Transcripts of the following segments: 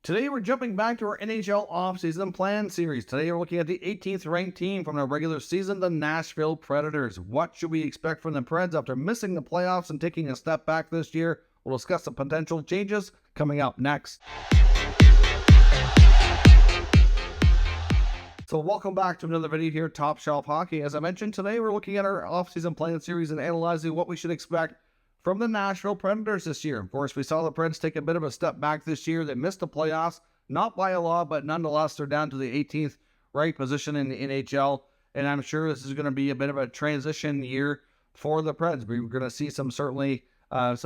Today we're jumping back to our NHL offseason plan series. Today we're looking at the 18th ranked team from the regular season, the Nashville Predators. What should we expect from the Preds after missing the playoffs and taking a step back this year? We'll discuss some potential changes coming up next. So welcome back to another video here, Top Shelf Hockey. As I mentioned, today we're looking at our offseason plan series and analyzing what we should expect from the Nashville Predators this year. Of course, we saw the Preds take a bit of a step back this year. They missed the playoffs, not by a lot, but nonetheless, they're down to the 18th ranked position in the NHL. And I'm sure this is going to be a bit of a transition year for the Preds. We're going to see some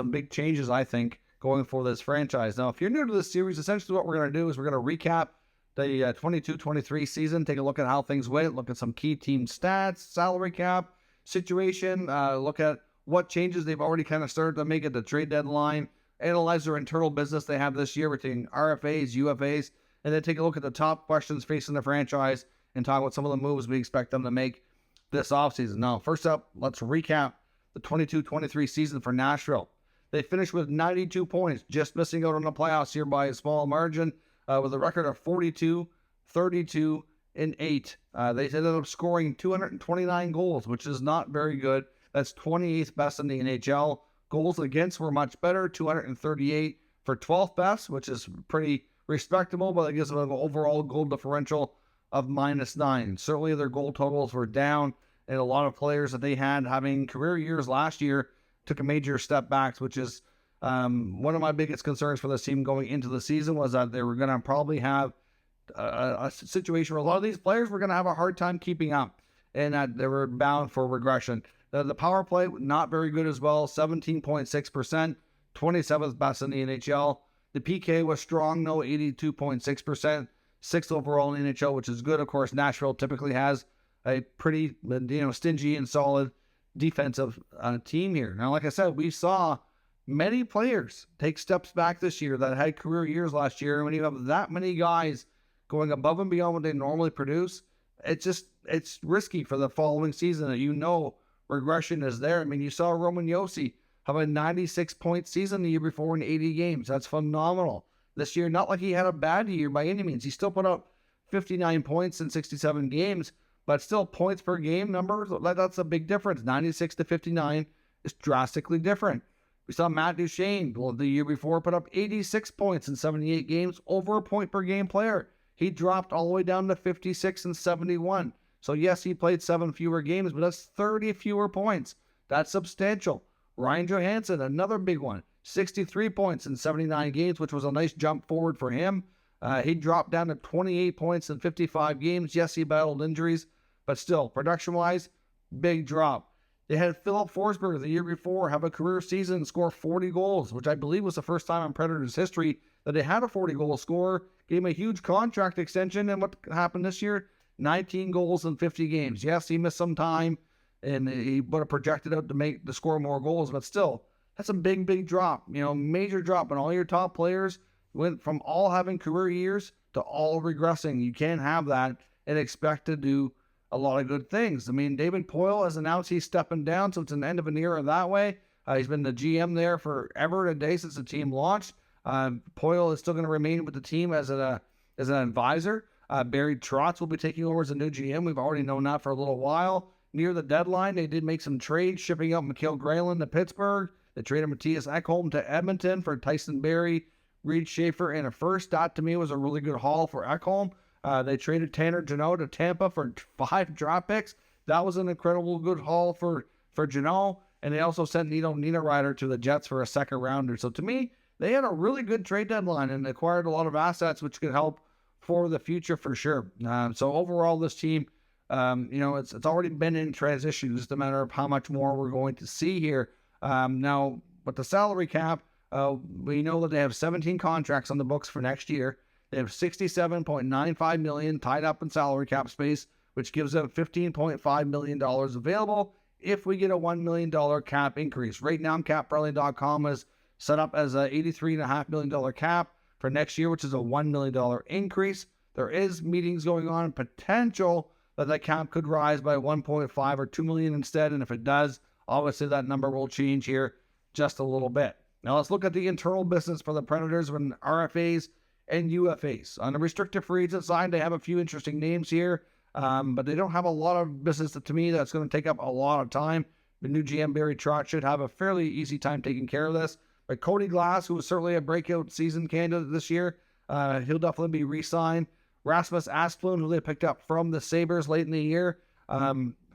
big changes, I think, going for this franchise. Now, if you're new to this series, essentially what we're going to do is we're going to recap the 22-23 season, take a look at how things went, look at some key team stats, salary cap situation, look at what changes they've already kind of started to make at the trade deadline, analyze their internal business they have this year between RFAs, UFAs, and then take a look at the top questions facing the franchise and talk about some of the moves we expect them to make this offseason. Now, first up, let's recap the 22-23 season for Nashville. They finished with 92 points, just missing out on the playoffs here by a small margin, with a record of 42, 32, and 8. They ended up scoring 229 goals, which is not very good. That's 28th best in the NHL. Goals against were much better, 238 for 12th best, which is pretty respectable, but it gives them an overall goal differential of -9. Certainly their goal totals were down, and a lot of players that they had having career years last year took a major step back, which is one of my biggest concerns for this team going into the season, was that they were going to probably have a situation where a lot of these players were going to have a hard time keeping up, and that they were bound for regression. The power play, not very good as well, 17.6%, 27th best in the NHL. The PK was strong, though, 82.6%, 6th overall in the NHL, which is good. Of course, Nashville typically has a pretty stingy and solid defensive team here. Now, like I said, we saw many players take steps back this year that had career years last year. And when you have that many guys going above and beyond what they normally produce, it's risky for the following season. Regression is there. I mean, you saw Roman Josi have a 96-point season the year before in 80 games. That's phenomenal. This year, not like he had a bad year by any means. He still put up 59 points in 67 games, but still points per game numbers, that's a big difference. 96 to 59 is drastically different. We saw Matt Duchene the year before put up 86 points in 78 games, over a point per game player. He dropped all the way down to 56 and 71. So yes, he played 7 fewer games, but that's 30 fewer points. That's substantial. Ryan Johansson, another big one, 63 points in 79 games, which was a nice jump forward for him. He dropped down to 28 points in 55 games. Yes, he battled injuries, but still, production-wise, big drop. They had Philip Forsberg the year before have a career season and score 40 goals, which I believe was the first time in Predators history that they had a 40-goal scorer. Gave him a huge contract extension, and what happened this year? 19 goals in 50 games. Yes, he missed some time, and he would have projected out to score more goals, but still, that's a big drop. Major drop. And all your top players went from all having career years to all regressing. You can't have that and expect to do a lot of good things. I mean, David Poile has announced he's stepping down, so it's an end of an era that way. He's been the GM there forever and a day since the team launched. Poile is still going to remain with the team as an advisor. Barry Trotz will be taking over as a new GM. We've already known that for a little while. Near the deadline, they did make some trades, shipping out Mikhail Granlund to Pittsburgh. They traded Matthias Ekholm to Edmonton for Tyson Barrie, Reed Schaefer, and a first. That, to me, was a really good haul for Ekholm. They traded Tanner Jeannot to Tampa for 5 draft picks. That was an incredible good haul for Jeannot. And they also sent Nino Niederreiter to the Jets for a second rounder. So to me, they had a really good trade deadline and acquired a lot of assets, which could help for the future for sure. So overall, this team, it's already been in transition. It's just a matter of how much more we're going to see here. Now, with the salary cap, we know that they have 17 contracts on the books for next year. They have $67.95 million tied up in salary cap space, which gives them $15.5 million available if we get a $1 million cap increase. Right now, CapFriendly.com is set up as a $83.5 million cap for next year, which is a $1 million increase. There is meetings going on, potential that the cap could rise by 1.5 or 2 million instead. And if it does, obviously that number will change here just a little bit. Now let's look at the internal business for the Predators when RFAs and UFAs. On the restricted free agent side, they have a few interesting names here, but they don't have a lot of business to me that's going to take up a lot of time. The new GM, Barry Trotz, should have a fairly easy time taking care of this. But Cody Glass, who was certainly a breakout season candidate this year, he'll definitely be re-signed. Rasmus Asplund, who they picked up from the Sabres late in the year,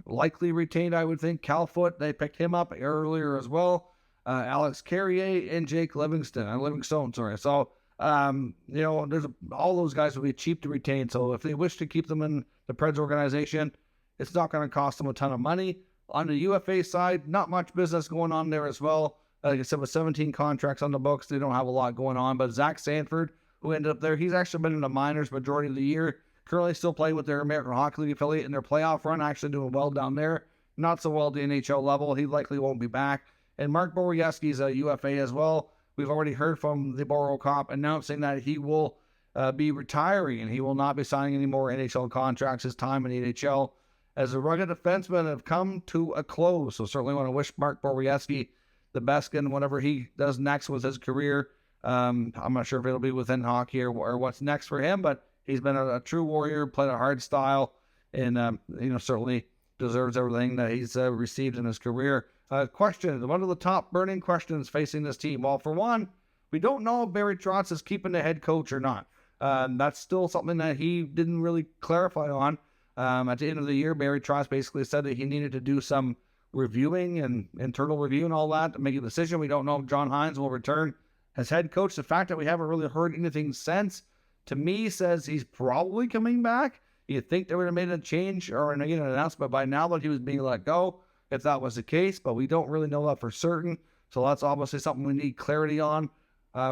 likely retained, I would think. Calfoot, they picked him up earlier as well. Alex Carrier and Jake Livingstone. So, there's all those guys will be cheap to retain. So if they wish to keep them in the Preds organization, it's not going to cost them a ton of money. On the UFA side, not much business going on there as well. Like I said, with 17 contracts on the books, they don't have a lot going on. But Zach Sanford, who ended up there, he's actually been in the minors majority of the year. Currently still playing with their American Hockey League affiliate in their playoff run, actually doing well down there. Not so well at the NHL level. He likely won't be back. And Mark Borowski's a UFA as well. We've already heard from the Boro Cop announcing that he will be retiring and he will not be signing any more NHL contracts. His time in the NHL as a rugged defenseman have come to a close. So certainly want to wish Mark Borowski the best in whatever he does next with his career. I'm not sure if it'll be within hockey or what's next for him, but he's been a true warrior, played a hard style, and certainly deserves everything that he's received in his career. Questions. What are the top burning questions facing this team? Well, for one, we don't know if Barry Trotz is keeping the head coach or not. That's still something that he didn't really clarify on. At the end of the year, Barry Trotz basically said that he needed to do some reviewing and internal review and all that to make a decision. We don't know if John Hines will return as head coach. The fact that we haven't really heard anything since, to me, says he's probably coming back. You'd think they would have made a change or an announcement by now that he was being let go, if that was the case, but we don't really know that for certain. So that's obviously something we need clarity on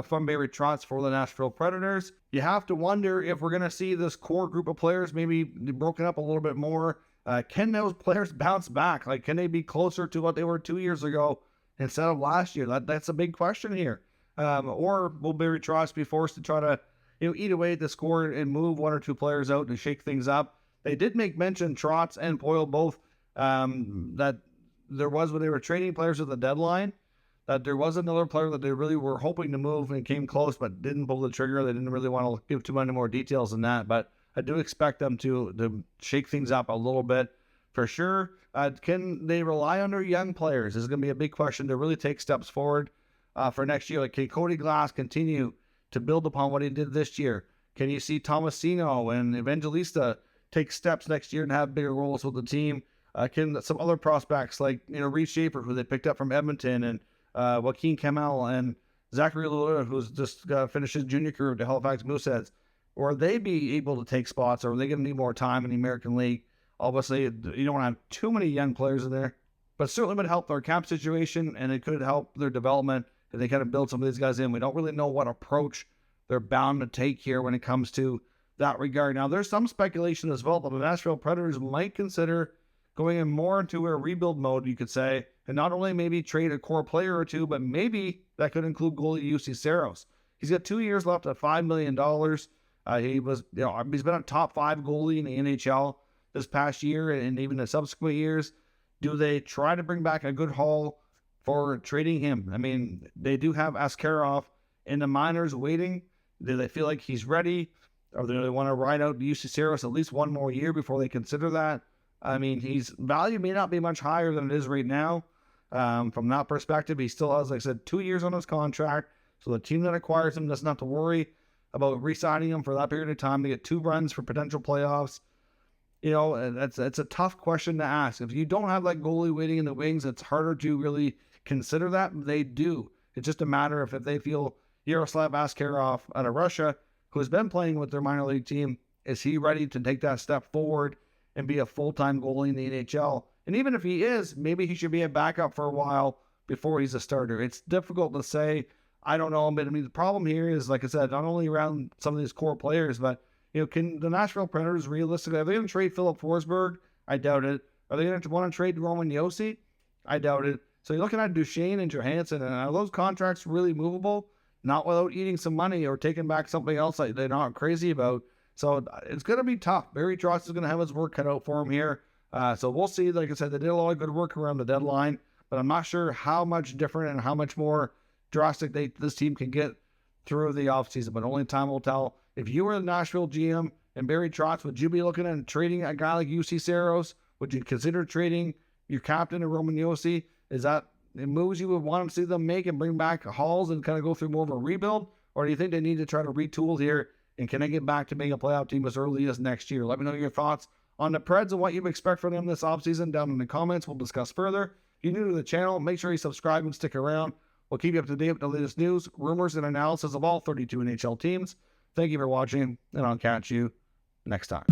from Barry Trotz for the Nashville Predators. You have to wonder if we're going to see this core group of players maybe broken up a little bit more. Can those players bounce back? Like, can they be closer to what they were 2 years ago instead of last year? That's a big question here. Or will Barry Trotz be forced to try to eat away at the score and move one or two players out and shake things up? They did make mention, Trotz and Boyle both, that there was, when they were trading players at the deadline, that there was another player that they really were hoping to move and came close but didn't pull the trigger. They didn't really want to give too many more details than that, but I do expect them to shake things up a little bit for sure. Can they rely on their young players? This is going to be a big question to really take steps forward for next year. Like, can Cody Glass continue to build upon what he did this year? Can you see Tomasino and Evangelista take steps next year and have bigger roles with the team? Can some other prospects like Reed Schaefer, who they picked up from Edmonton, and Joaquin Kamel and Zachary Lula, who's just finished his junior career with the Halifax Mooseheads, or they be able to take spots, or are they going to need more time in the American League? Obviously, you don't want to have too many young players in there, but certainly would help their cap situation, and it could help their development if they kind of build some of these guys in. We don't really know what approach they're bound to take here when it comes to that regard. Now, there's some speculation as well that the Nashville Predators might consider going in more into a rebuild mode, you could say, and not only maybe trade a core player or two, but maybe that could include goalie UC Saros. He's got 2 years left at $5 million. He's been a top 5 goalie in the NHL this past year and even the subsequent years. Do they try to bring back a good haul for trading him? I mean, they do have Askarov in the minors waiting. Do they feel like he's ready? Or do they want to ride out UC Saros at least one more year before they consider that? I mean, his value may not be much higher than it is right now. From that perspective, he still has, like I said, 2 years on his contract. So the team that acquires him doesn't have to worry about re-signing him for that period of time to get 2 runs for potential playoffs. It's a tough question to ask. If you don't have that goalie waiting in the wings, it's harder to really consider that. They do. It's just a matter of if they feel Yaroslav Askarov out of Russia, who has been playing with their minor league team, is he ready to take that step forward and be a full-time goalie in the NHL? And even if he is, maybe he should be a backup for a while before he's a starter. It's difficult to say. I don't know. But I mean, the problem here is, like I said, not only around some of these core players, but can the Nashville Predators realistically, are they going to trade Philip Forsberg? I doubt it. Are they going to want to trade Roman Josi? I doubt it. So you're looking at Duchesne and Johansson, and are those contracts really movable? Not without eating some money or taking back something else that they're not crazy about. So it's going to be tough. Barry Trotz is going to have his work cut out for him here. So we'll see. Like I said, they did a lot of good work around the deadline, but I'm not sure how much different and how much more drastic this team can get through the offseason, but only time will tell. If you were the Nashville GM and Barry Trotz, would you be looking at trading a guy like UC Saros? Would you consider trading your captain, Roman Josi? Is that moves you would want to see them make and bring back Halls and kind of go through more of a rebuild? Or do you think they need to try to retool here and can they get back to being a playoff team as early as next year? Let me know your thoughts on the Preds and what you expect from them this offseason down in the comments. We'll discuss further. If you're new to the channel, make sure you subscribe and stick around. We'll keep you up to date with the latest news, rumors, and analysis of all 32 NHL teams. Thank you for watching, and I'll catch you next time.